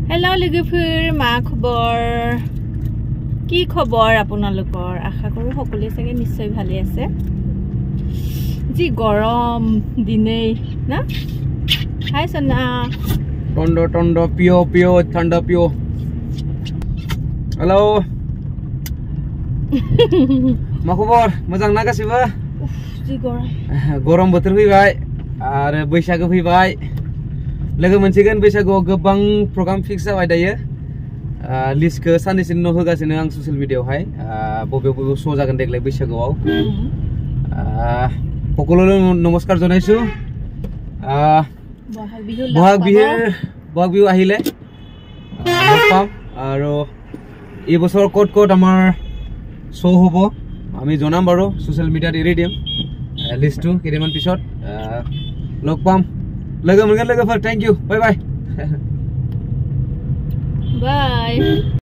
hello लोगोफोर मा खबर কি খবৰ আপোনালোকৰ আশা কৰো সকলোৱে চাগে নিশ্চয় ভালে আছে জি গৰম দিনেই না হাই সনা টন্ড পিও ঠান্ডা পিও हेलो मा खबर मोजां ना गासिबो जी गरम बोथोर फैबाय आरो बैसागो फैबाय लोगो मोनसिगोन बैसागोआव गोबां प्रग्राम फिक्स जाबाय दायो लिस्टखौ साननैसोनि उनाव होगासिनो आं ससियेल मिडियायावहाय बबे श' जागोन देग्लाय बैसागोआव সকলোলৈ নমস্কাৰ জনাইছো বহাগ বিহু আহিলে লগ পাম আৰু এই বছৰ ক'ত আমাৰ শ' হ'ব আমি জনাম বাৰু সচিয়েল মিডিয়াত এৰি দিম লিষ্টটো কেইদিনমান পিছত লগ পাম लोगो मोनगोन लोगोफोर थैंक यू बाय बाय